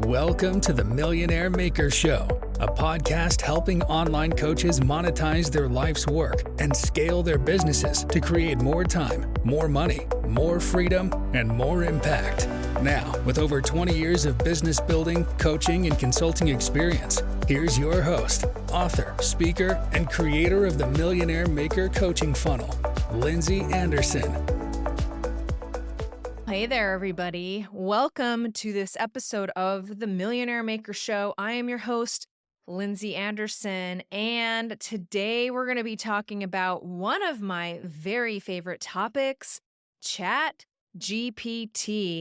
Welcome to the Millionaire Maker Show, a podcast helping online coaches monetize their life's work and scale their businesses to create more time, more money, more freedom, and more impact. Now, with over 20 years of business building, coaching, and consulting experience, here's your host, author, speaker, and creator of the Millionaire Maker coaching funnel, Lindsay Anderson. Hey there, everybody. Welcome to this episode of the Millionaire Maker Show. I am your host, Lindsay Anderson, and today we're going to be talking about one of my very favorite topics, ChatGPT.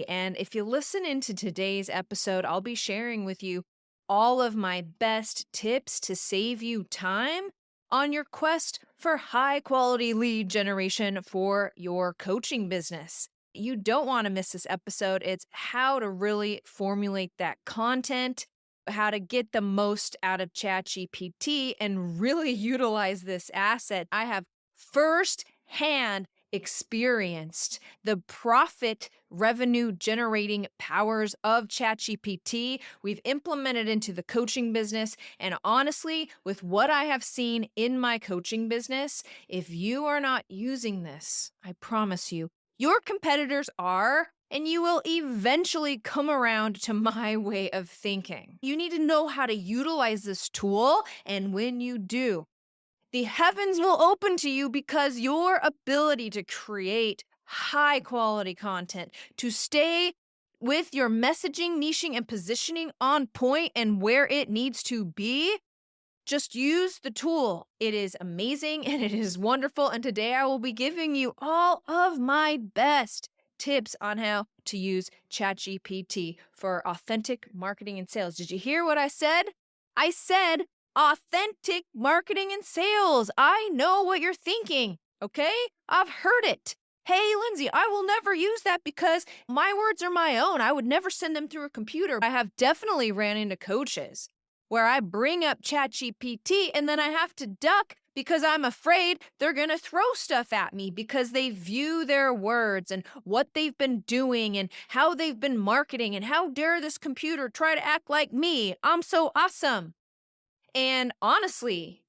And if you listen into today's episode, I'll be sharing with you all of my best tips to save you time on your quest for high-quality lead generation for your coaching business. You don't want to miss this episode. It's how to really formulate that content, how to get the most out of ChatGPT and really utilize this asset. I have firsthand experienced the profit revenue generating powers of ChatGPT. We've implemented into the coaching business. And honestly, with what I have seen in my coaching business, if you are not using this, I promise you, your competitors are, and you will eventually come around to my way of thinking. You need to know how to utilize this tool, and when you do, the heavens will open to you because your ability to create high-quality content, to stay with your messaging, niching, and positioning on point and where it needs to be, just use the tool. It is amazing and it is wonderful. And today I will be giving you all of my best tips on how to use ChatGPT for authentic marketing and sales. Did you hear what I said? I said authentic marketing and sales. I know what you're thinking, okay? I've heard it. Hey, Lindsay, I will never use that because my words are my own. I would never send them through a computer. I have definitely ran into coaches where I bring up ChatGPT and then I have to duck because I'm afraid they're going to throw stuff at me because they view their words and what they've been doing and how they've been marketing and how dare this computer try to act like me. I'm so awesome. And honestly,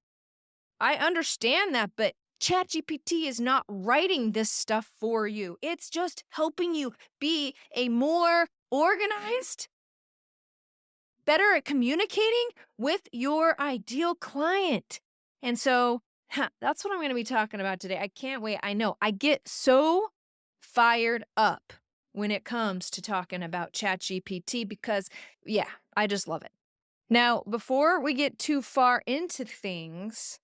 I understand that, but ChatGPT is not writing this stuff for you. It's just helping you be a more organized, better at communicating with your ideal client. And so that's what I'm going to be talking about today. I can't wait. I know I get so fired up when it comes to talking about ChatGPT because, yeah, I just love it. Now, before we get too far into things,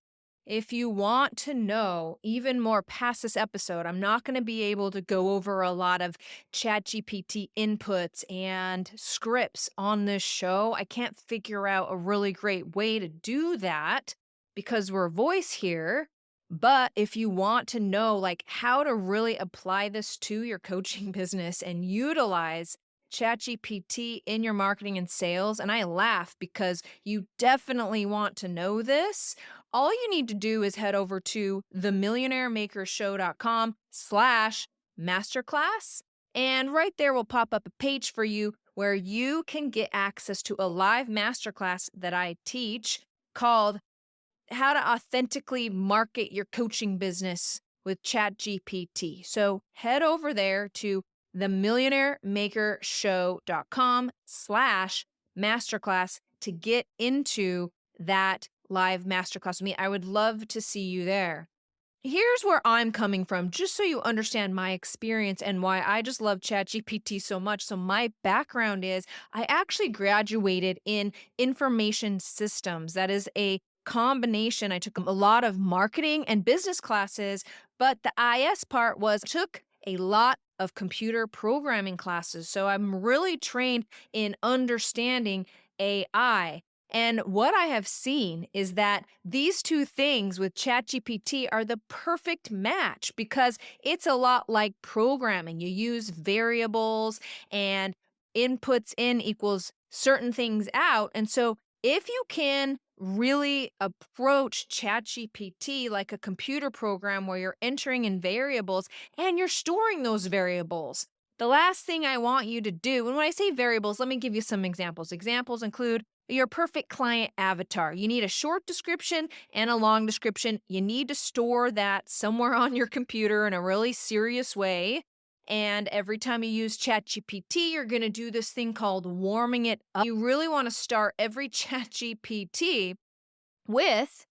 if you want to know even more past this episode, I'm not going to be able to go over a lot of ChatGPT inputs and scripts on this show. I can't figure out a really great way to do that because we're voice here. But if you want to know like how to really apply this to your coaching business and utilize ChatGPT in your marketing and sales, and I laugh because you definitely want to know this, all you need to do is head over to themillionairemakershow.com/masterclass. And right there will pop up a page for you where you can get access to a live masterclass that I teach called How to Authentically Market Your Coaching Business with ChatGPT. So head over there to themillionairemakershow.com/masterclass to get into that live masterclass with me. I would love to see you there. Here's where I'm coming from, just so you understand my experience and why I just love ChatGPT so much. So my background is I actually graduated in information systems. That is a combination. I took a lot of marketing and business classes, but the IS part was I took a lot of computer programming classes. So I'm really trained in understanding AI. And what I have seen is that these two things with ChatGPT are the perfect match because it's a lot like programming. You use variables and inputs in equals certain things out. And so if you can really approach ChatGPT like a computer program where you're entering in variables and you're storing those variables, The last thing I want you to do, and when I say variables, let me give you some examples. Examples include your perfect client avatar. You need a short description and a long description. You need to store that somewhere on your computer in a really serious way. And every time you use ChatGPT, you're going to do this thing called warming it up. You really want to start every ChatGPT with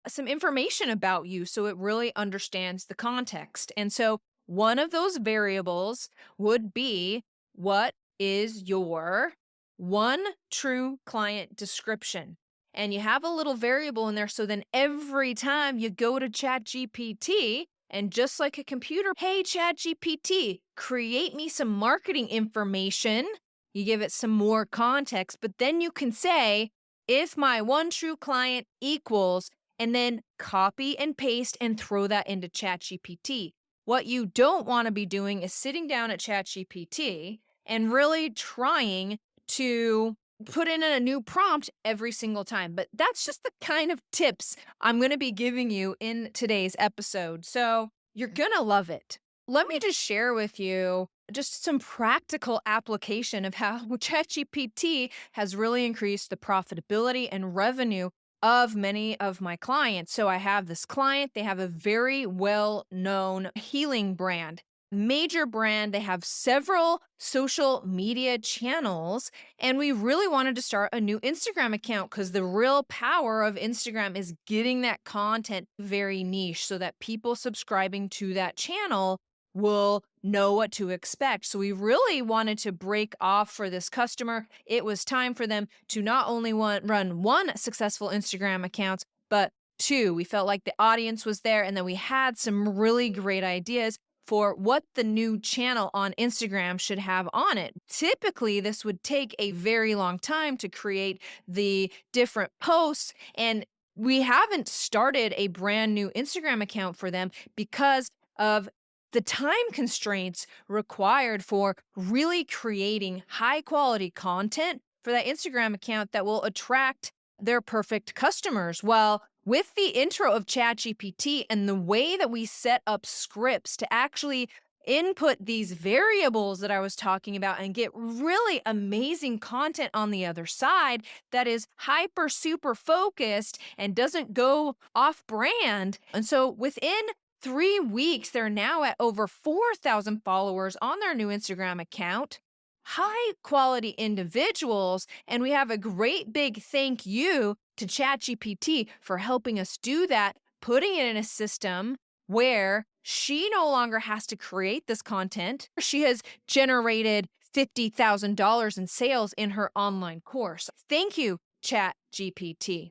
some information about you so it really understands the context. And so one of those variables would be, what is your one true client description? And you have a little variable in there so then every time you go to ChatGPT, and just like a computer, hey, ChatGPT, create me some marketing information. You give it some more context, but then you can say, if my one true client equals, and then copy and paste and throw that into ChatGPT. What you don't want to be doing is sitting down at ChatGPT and really trying to put in a new prompt every single time. But that's just the kind of tips I'm going to be giving you in today's episode. So you're going to love it. Let me just share with you just some practical application of how ChatGPT has really increased the profitability and revenue of many of my clients. So I have this client, they have a very well-known healing brand. Major brand, they have several social media channels, and we really wanted to start a new Instagram account because the real power of Instagram is getting that content very niche so that people subscribing to that channel will know what to expect. So we really wanted to break off for this customer. It was time for them to not only run one successful Instagram account, but two. We felt like the audience was there, and then we had some really great ideas for what the new channel on Instagram should have on it. Typically, this would take a very long time to create the different posts, and we haven't started a brand new Instagram account for them because of the time constraints required for really creating high quality content for that Instagram account that will attract their perfect customers. Well, with the intro of ChatGPT and the way that we set up scripts to actually input these variables that I was talking about and get really amazing content on the other side that is hyper super focused and doesn't go off brand. And so within 3 weeks, they're now at over 4,000 followers on their new Instagram account. High quality individuals, and we have a great big thank you to ChatGPT for helping us do that, putting it in a system where she no longer has to create this content. She has generated $50,000 in sales in her online course. Thank you, ChatGPT.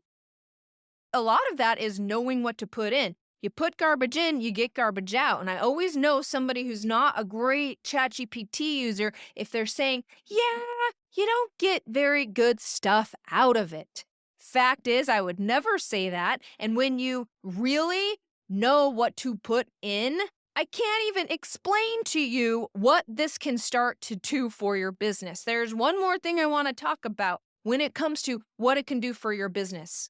A lot of that is knowing what to put in. You put garbage in, you get garbage out. And I always know somebody who's not a great ChatGPT user if they're saying, yeah, you don't get very good stuff out of it. Fact is, I would never say that. And when you really know what to put in, I can't even explain to you what this can start to do for your business. There's one more thing I want to talk about when it comes to what it can do for your business.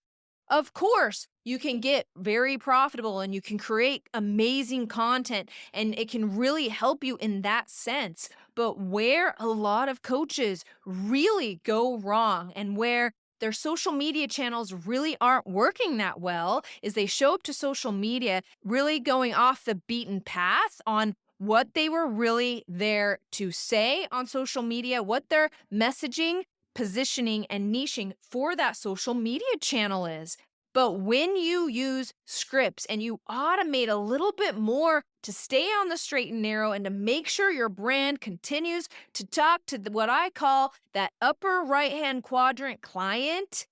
Of course, you can get very profitable and you can create amazing content and it can really help you in that sense. But where a lot of coaches really go wrong and where their social media channels really aren't working that well is they show up to social media really going off the beaten path on what they were really there to say on social media, what their messaging, positioning, and niching for that social media channel is. But when you use scripts and you automate a little bit more to stay on the straight and narrow and to make sure your brand continues to talk to what I call that upper right-hand quadrant client,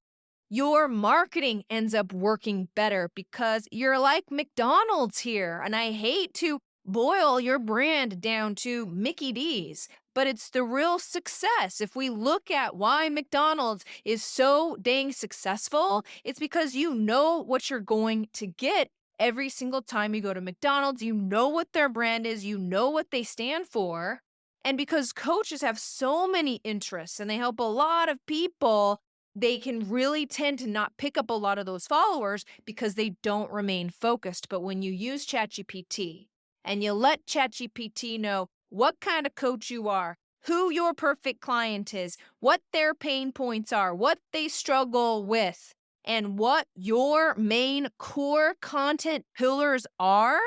your marketing ends up working better because you're like McDonald's here. And I hate to boil your brand down to Mickey D's, but it's the real success. If we look at why McDonald's is so dang successful, it's because you know what you're going to get every single time you go to McDonald's. You know what their brand is, you know what they stand for. And because coaches have so many interests and they help a lot of people, they can really tend to not pick up a lot of those followers because they don't remain focused. But when you use ChatGPT and you let ChatGPT know what kind of coach you are, who your perfect client is, what their pain points are, what they struggle with, and what your main core content pillars are.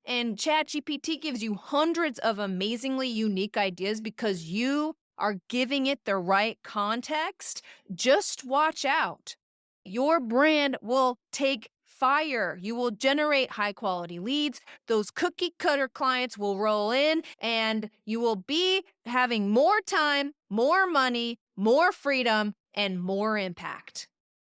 And ChatGPT gives you hundreds of amazingly unique ideas because you are giving it the right context. Just watch out. Your brand will take fire. You will generate high quality leads. Those cookie cutter clients will roll in, and you will be having more time, more money, more freedom, and more impact.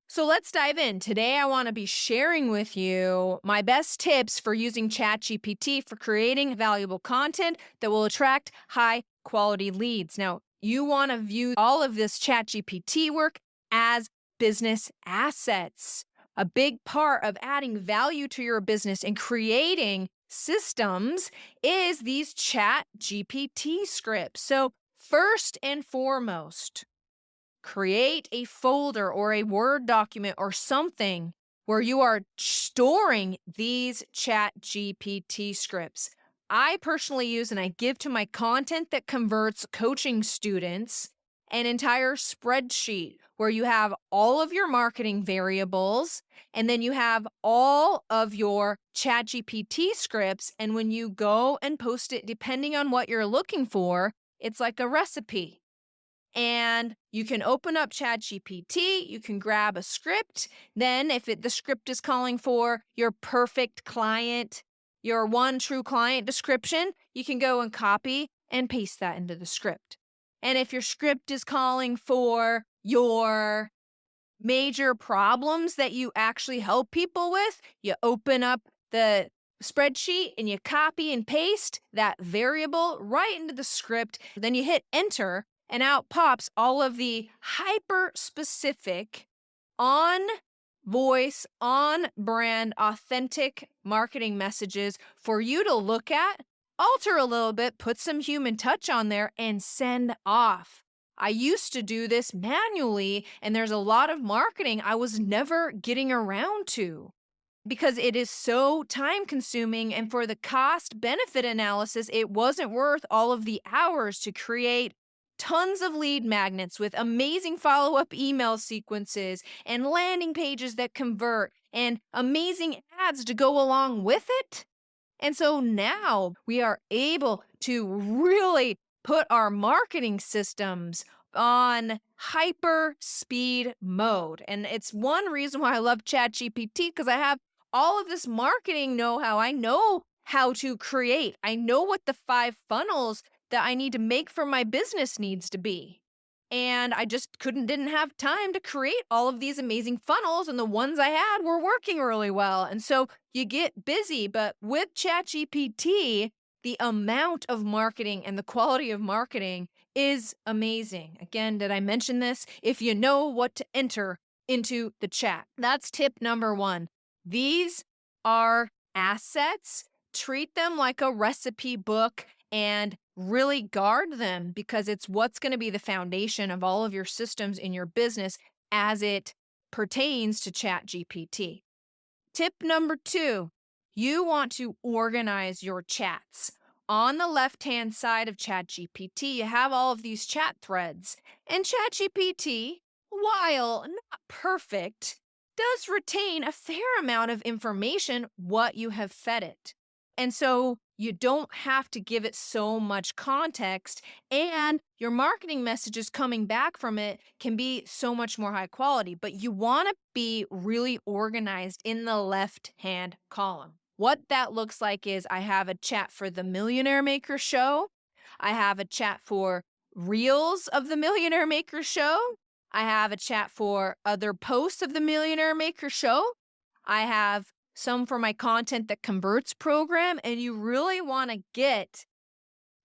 So let's dive in. Today, I want to be sharing with you my best tips for using ChatGPT for creating valuable content that will attract high quality leads. Now, you want to view all of this ChatGPT work as business assets. A big part of adding value to your business and creating systems is these ChatGPT scripts. So, first and foremost, create a folder or a Word document or something where you are storing these ChatGPT scripts. I personally use and I give to my content that converts coaching students an entire spreadsheet where you have all of your marketing variables and then you have all of your ChatGPT scripts. And when you go and post it, depending on what you're looking for, it's like a recipe. And you can open up ChatGPT, you can grab a script. Then if the script is calling for your perfect client, your one true client description, you can go and copy and paste that into the script. And if your script is calling for your major problems that you actually help people with, you open up the spreadsheet and you copy and paste that variable right into the script. Then you hit enter, and out pops all of the hyper specific, on voice, on brand, authentic marketing messages for you to look at, alter a little bit, put some human touch on there, and send off. I used to do this manually, and there's a lot of marketing I was never getting around to because it is so time consuming. And for the cost benefit analysis, it wasn't worth all of the hours to create tons of lead magnets with amazing follow up email sequences and landing pages that convert and amazing ads to go along with it. And so now we are able to really put our marketing systems on hyper speed mode. And it's one reason why I love ChatGPT, because I have all of this marketing know-how. I know how to create. I know what the 5 funnels that I need to make for my business needs to be. And I just didn't have time to create all of these amazing funnels, and the ones I had were working really well. And so you get busy, but with ChatGPT, the amount of marketing and the quality of marketing is amazing. Again, did I mention this? If you know what to enter into the chat. That's tip number 1. These are assets. Treat them like a recipe book and really guard them, because it's what's going to be the foundation of all of your systems in your business as it pertains to ChatGPT. Tip number 2, you want to organize your chats. On the left-hand side of ChatGPT, you have all of these chat threads. And ChatGPT, while not perfect, does retain a fair amount of information what you have fed it. And so you don't have to give it so much context, and your marketing messages coming back from it can be so much more high quality. But you want to be really organized in the left-hand column. What that looks like is I have a chat for the Millionaire Maker Show. I have a chat for Reels of the Millionaire Maker Show. I have a chat for other posts of the Millionaire Maker Show. I have some for my content that converts program, and you really want to get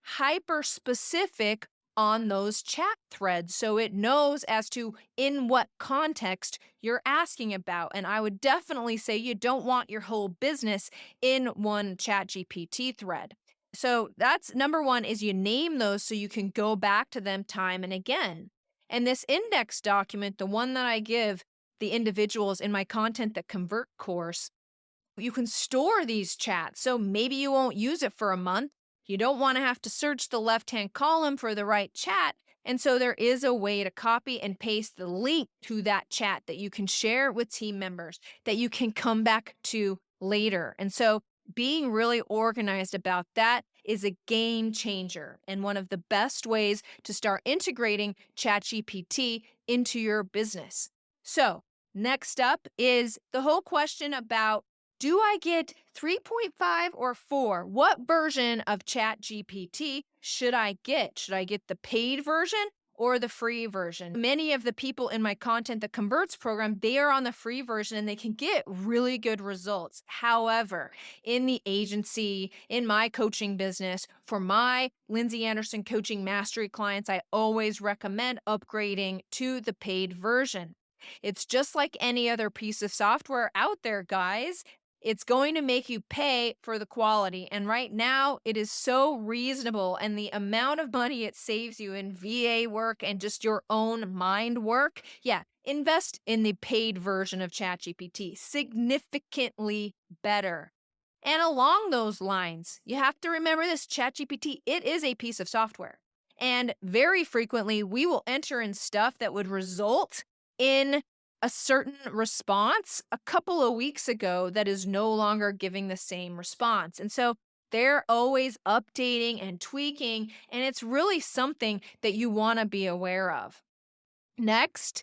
hyper specific on those chat threads so it knows as to in what context you're asking about. And I would definitely say you don't want your whole business in one ChatGPT thread. So that's number 1, is you name those so you can go back to them time and again. And this index document, the one that I give the individuals in my Content That Convert course, you can store these chats. So maybe you won't use it for a month, You don't want to have to search the left-hand column for the right chat. And so there is a way to copy and paste the link to that chat that you can share with team members that you can come back to later. And so being really organized about that is a game changer and one of the best ways to start integrating ChatGPT into your business. So, next up is the whole question about, do I get 3.5 or 4? What version of ChatGPT should I get? Should I get the paid version or the free version? Many of the people in my Content That Converts program, they are on the free version and they can get really good results. However, in the agency, in my coaching business, for my Lindsay Anderson Coaching Mastery clients, I always recommend upgrading to the paid version. It's just like any other piece of software out there, guys. It's going to make you pay for the quality. And right now, it is so reasonable. And the amount of money it saves you in VA work and just your own mind work, yeah, invest in the paid version of ChatGPT. Significantly better. And along those lines, you have to remember this: ChatGPT, it is a piece of software. And very frequently, we will enter in stuff that would result in a certain response a couple of weeks ago that is no longer giving the same response. And so they're always updating and tweaking, and it's really something that you want to be aware of. Next,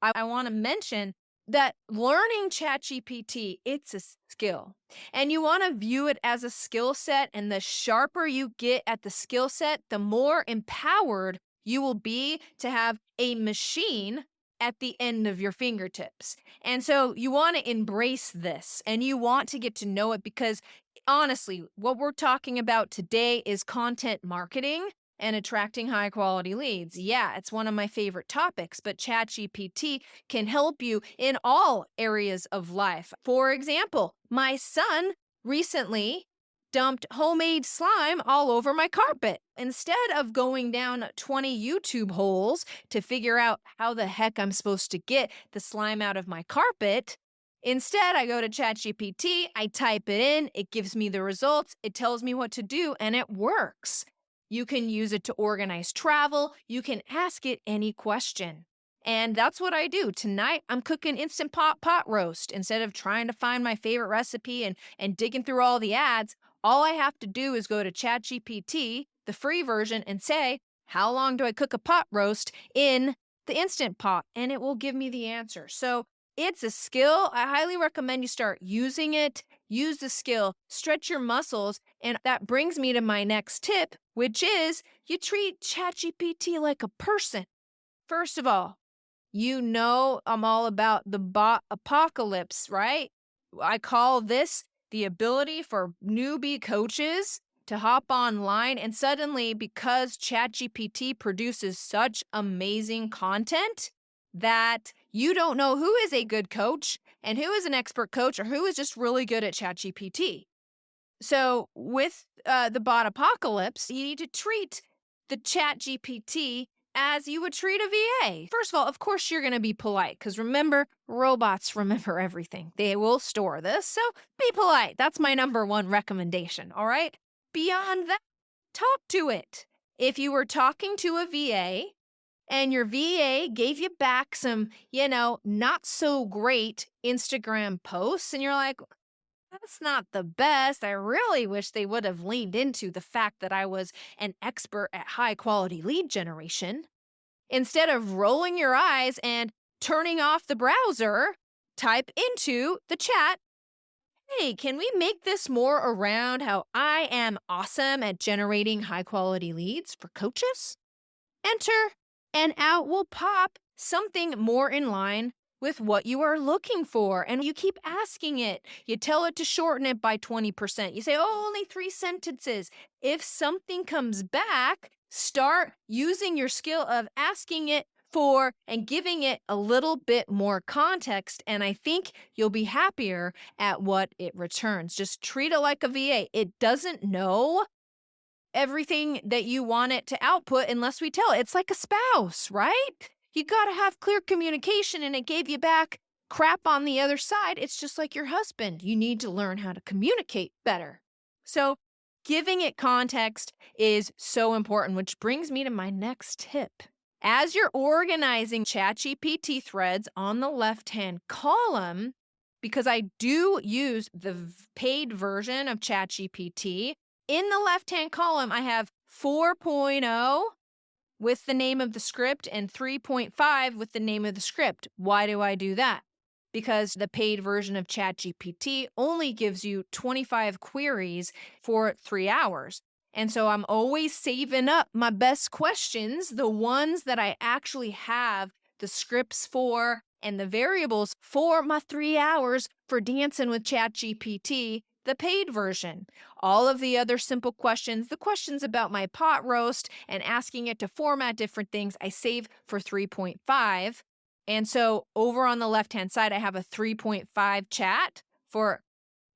I want to mention that learning ChatGPT, it's a skill. And you want to view it as a skill set, and the sharper you get at the skill set, the more empowered you will be to have a machine at the end of your fingertips. And so you want to embrace this and you want to get to know it, because honestly, what we're talking about today is content marketing and attracting high quality leads. Yeah, it's one of my favorite topics, but ChatGPT can help you in all areas of life. For example, my son recently dumped homemade slime all over my carpet. Instead of going down 20 YouTube holes to figure out how the heck I'm supposed to get the slime out of my carpet, instead I go to ChatGPT, I type it in, it gives me the results, it tells me what to do, and it works. You can use it to organize travel. You can ask it any question. And that's what I do. Tonight, I'm cooking Instant Pot roast. Instead of trying to find my favorite recipe and digging through all the ads, all I have to do is go to ChatGPT, the free version, and say, how long do I cook a pot roast in the Instant Pot? And it will give me the answer. So it's a skill. I highly recommend you start using it. Use the skill, stretch your muscles. And that brings me to my next tip, which is you treat ChatGPT like a person. First of all, you know I'm all about the bot apocalypse, right? I call this the ability for newbie coaches to hop online and suddenly, because ChatGPT produces such amazing content, that you don't know who is a good coach and who is an expert coach or who is just really good at ChatGPT. So with the bot apocalypse, you need to treat the ChatGPT as you would treat a VA. First of all, of course, you're going to be polite, because remember, robots remember everything. They will store this, so be polite. That's my number one recommendation, all right? Beyond that, talk to it. If you were talking to a VA and your VA gave you back some, not so great Instagram posts, and you're like, that's not the best. I really wish they would have leaned into the fact that I was an expert at high quality lead generation. Instead of rolling your eyes and turning off the browser, type into the chat, hey, can we make this more around how I am awesome at generating high quality leads for coaches? Enter, and out will pop something more in line with what you are looking for. And you keep asking it. You tell it to shorten it by 20%. You say, oh, only 3 sentences. If something comes back, start using your skill of asking it for and giving it a little bit more context. And I think you'll be happier at what it returns. Just treat it like a VA. It doesn't know everything that you want it to output unless we tell it. It's like a spouse, right? You got to have clear communication, and it gave you back crap on the other side. It's just like your husband. You need to learn how to communicate better. So Giving it context is so important, which brings me to my next tip. As you're organizing ChatGPT threads on the left-hand column, because I do use the paid version of ChatGPT, in the left-hand column, I have 4.0 with the name of the script and 3.5 with the name of the script. Why do I do that? Because the paid version of ChatGPT only gives you 25 queries for 3 hours. And so I'm always saving up my best questions, the ones that I actually have the scripts for and the variables for my 3 hours for dancing with ChatGPT, the paid version. All of the other simple questions, the questions about my pot roast and asking it to format different things, I save for 3.5. And so over on the left-hand side, I have a 3.5 chat for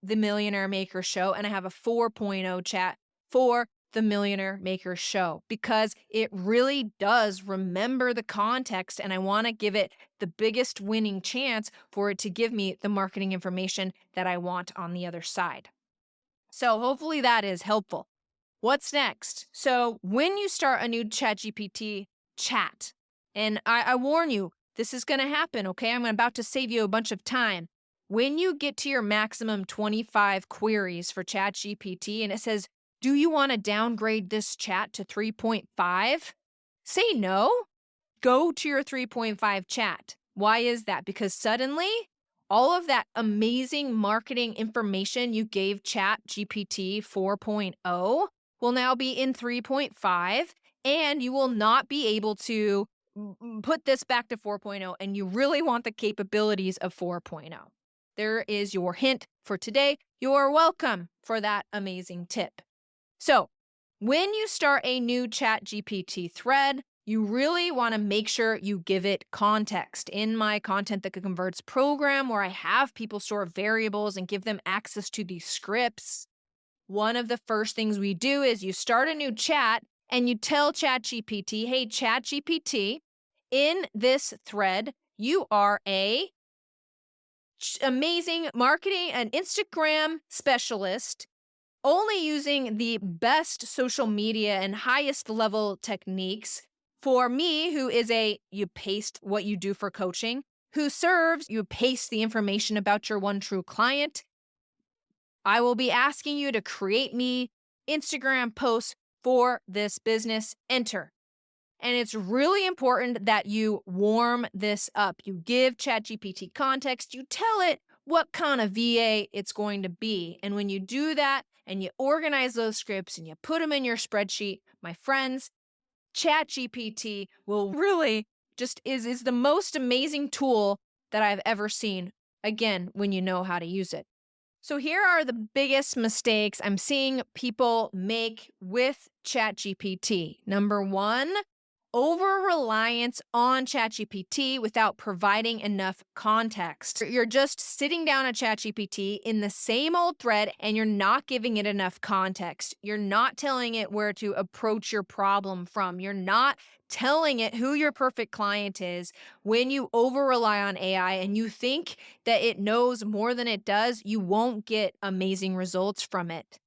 the Millionaire Maker Show, and I have a 4.0 chat for the Millionaire Maker Show, because it really does remember the context, and I want to give it the biggest winning chance for it to give me the marketing information that I want on the other side. So hopefully that is helpful. What's next? So when you start a new ChatGPT chat, and I warn you, this is going to happen, okay? I'm about to save you a bunch of time. When you get to your maximum 25 queries for ChatGPT and it says, do you want to downgrade this chat to 3.5? Say no. Go to your 3.5 chat. Why is that? Because suddenly, all of that amazing marketing information you gave ChatGPT 4.0 will now be in 3.5, and you will not be able to put this back to 4.0, and you really want the capabilities of 4.0. There is your hint for today. You're welcome for that amazing tip. So when you start a new ChatGPT thread, you really want to make sure you give it context. In my Content That Converts program, where I have people store variables and give them access to these scripts, one of the first things we do is you start a new chat and you tell ChatGPT, hey, ChatGPT, in this thread, you are a amazing marketing and Instagram specialist, only using the best social media and highest level techniques. For me, who is you paste what you do for coaching, who serves, you paste the information about your one true client. I will be asking you to create me Instagram posts for this business. Enter. And it's really important that you warm this up. You give ChatGPT context. You tell it what kind of VA it's going to be. And when you do that and you organize those scripts and you put them in your spreadsheet, my friends, ChatGPT will really just is the most amazing tool that I've ever seen. Again, when you know how to use it. So here are the biggest mistakes I'm seeing people make with ChatGPT. Number one, over-reliance on ChatGPT without providing enough context. You're just sitting down at ChatGPT in the same old thread and you're not giving it enough context. You're not telling it where to approach your problem from. You're not telling it who your perfect client is. When you over-rely on AI and you think that it knows more than it does, you won't get amazing results from it.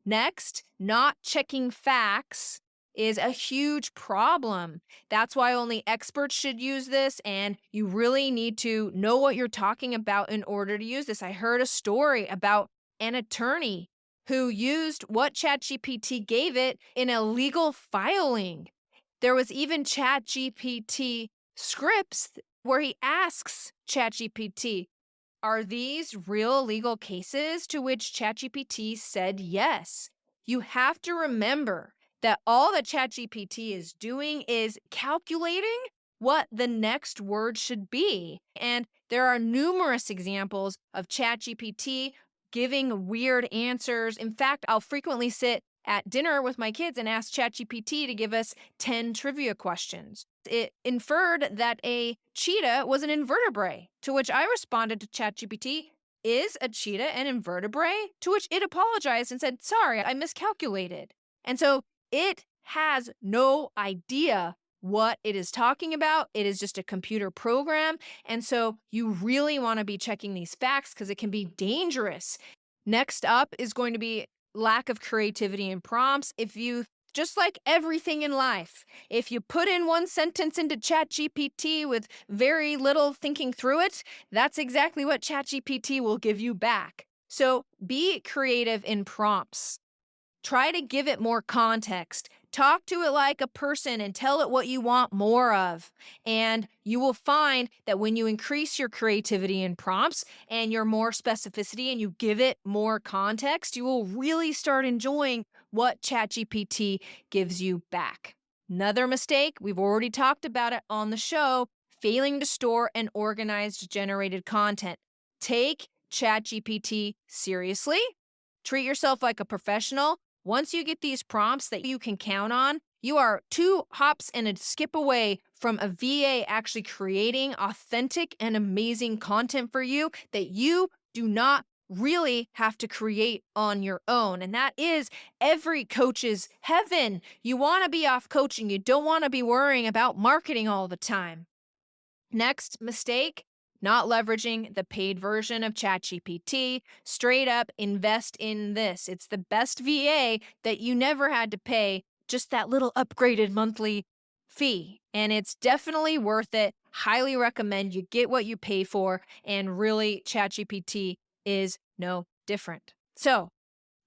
Next, not checking facts is a huge problem. That's why only experts should use this, and you really need to know what you're talking about in order to use this. I heard a story about an attorney who used what ChatGPT gave it in a legal filing. There was even ChatGPT scripts where he asks ChatGPT, are these real legal cases? To which ChatGPT said yes. You have to remember that all that ChatGPT is doing is calculating what the next word should be. And there are numerous examples of ChatGPT giving weird answers. In fact, I'll frequently sit at dinner with my kids and ask ChatGPT to give us 10 trivia questions. It inferred that a cheetah was an invertebrate, to which I responded to ChatGPT, is a cheetah an invertebrate? To which it apologized and said, sorry, I miscalculated. And so it has no idea what it is talking about. It is just a computer program. And so you really want to be checking these facts because it can be dangerous. Next up is going to be lack of creativity in prompts. Just like everything in life, if you put in one sentence into ChatGPT with very little thinking through it, that's exactly what ChatGPT will give you back. So be creative in prompts. Try to give it more context. Talk to it like a person and tell it what you want more of. And you will find that when you increase your creativity in prompts and your more specificity and you give it more context, you will really start enjoying what ChatGPT gives you back. Another mistake, we've already talked about it on the show, failing to store and organize generated content. Take ChatGPT seriously. Treat yourself like a professional. Once you get these prompts that you can count on, you are 2 hops and a skip away from a VA actually creating authentic and amazing content for you that you do not really have to create on your own. And that is every coach's heaven. You want to be off coaching. You don't want to be worrying about marketing all the time. Next mistake, not leveraging the paid version of ChatGPT. Straight up invest in this. It's the best VA that you never had to pay just that little upgraded monthly fee. And it's definitely worth it. Highly recommend you get what you pay for. And really, ChatGPT is no different. So,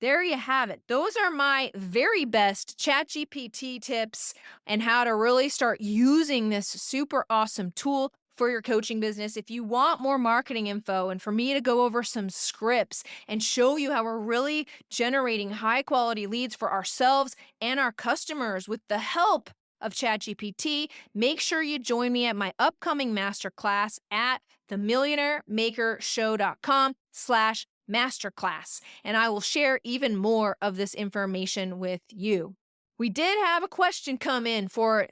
there you have it. Those are my very best ChatGPT tips and how to really start using this super awesome tool for your coaching business. If you want more marketing info and for me to go over some scripts and show you how we're really generating high quality leads for ourselves and our customers with the help of ChatGPT, make sure you join me at my upcoming masterclass at themillionairemakershow.com/masterclass, and I will share even more of this information with you. We did have a question come in for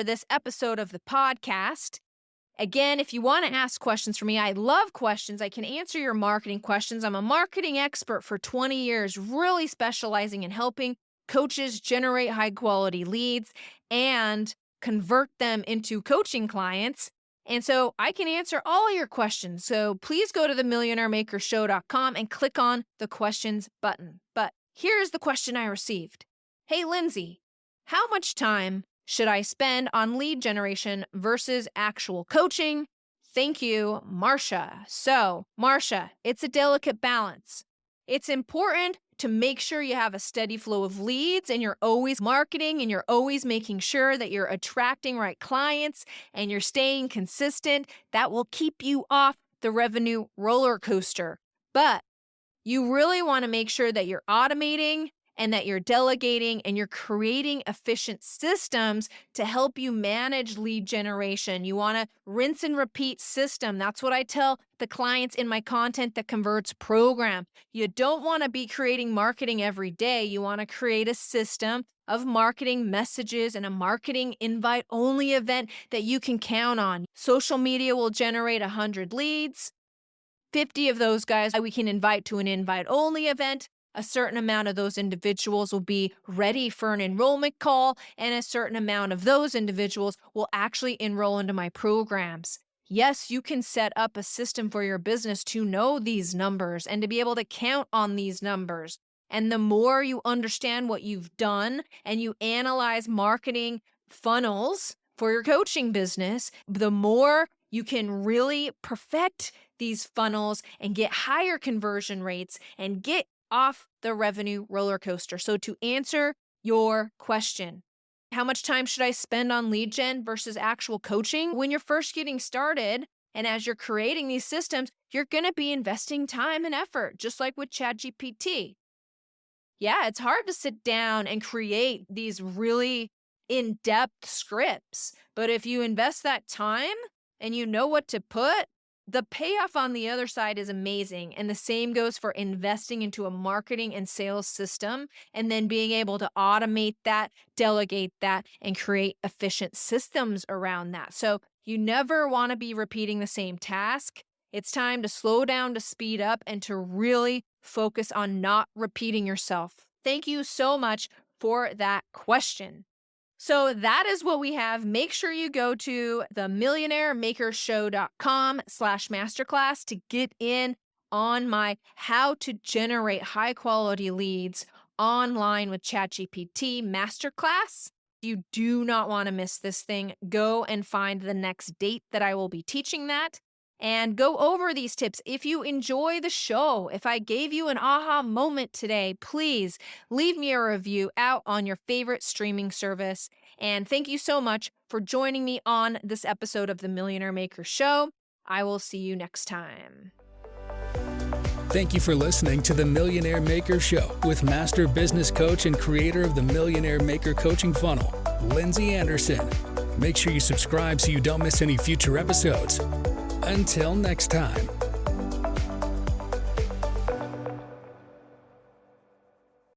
this episode of the podcast. Again, if you want to ask questions for me, I love questions. I can answer your marketing questions. I'm a marketing expert for 20 years, really specializing in helping coaches generate high quality leads and convert them into coaching clients. And so I can answer all your questions. So please go to themillionairemakershow.com and click on the questions button. But here's the question I received. Hey, Lindsay, how much time should I spend on lead generation versus actual coaching? Thank you, Marcia. So, Marcia, it's a delicate balance. It's important to make sure you have a steady flow of leads and you're always marketing and you're always making sure that you're attracting right clients and you're staying consistent. That will keep you off the revenue roller coaster. But you really want to make sure that you're automating and that you're delegating and you're creating efficient systems to help you manage lead generation. You want to rinse and repeat system. That's what I tell the clients in my Content That Converts program. You don't want to be creating marketing every day. You want to create a system of marketing messages and a marketing invite-only event that you can count on. Social media will generate 100 leads. 50 of those guys we can invite to an invite-only event. A certain amount of those individuals will be ready for an enrollment call, and a certain amount of those individuals will actually enroll into my programs. Yes, you can set up a system for your business to know these numbers and to be able to count on these numbers. And the more you understand what you've done and you analyze marketing funnels for your coaching business, the more you can really perfect these funnels and get higher conversion rates and get off the revenue roller coaster. So to answer your question, how much time should I spend on lead gen versus actual coaching? When you're first getting started and as you're creating these systems, you're going to be investing time and effort, just like with ChatGPT. Yeah, it's hard to sit down and create these really in-depth scripts, but if you invest that time and you know what to put, the payoff on the other side is amazing. And the same goes for investing into a marketing and sales system and then being able to automate that, delegate that, and create efficient systems around that. So you never want to be repeating the same task. It's time to slow down, to speed up, and to really focus on not repeating yourself. Thank you so much for that question. So that is what we have. Make sure you go to themillionairemakershow.com/masterclass to get in on my How to Generate High Quality Leads Online with ChatGPT Masterclass. You do not want to miss this thing. Go and find the next date that I will be teaching that and go over these tips. If you enjoy the show, if I gave you an aha moment today, please leave me a review out on your favorite streaming service. And thank you so much for joining me on this episode of the Millionaire Maker Show. I will see you next time. Thank you for listening to the Millionaire Maker Show with master business coach and creator of the Millionaire Maker coaching funnel, Lindsay Anderson. Make sure you subscribe so you don't miss any future episodes. Until next time.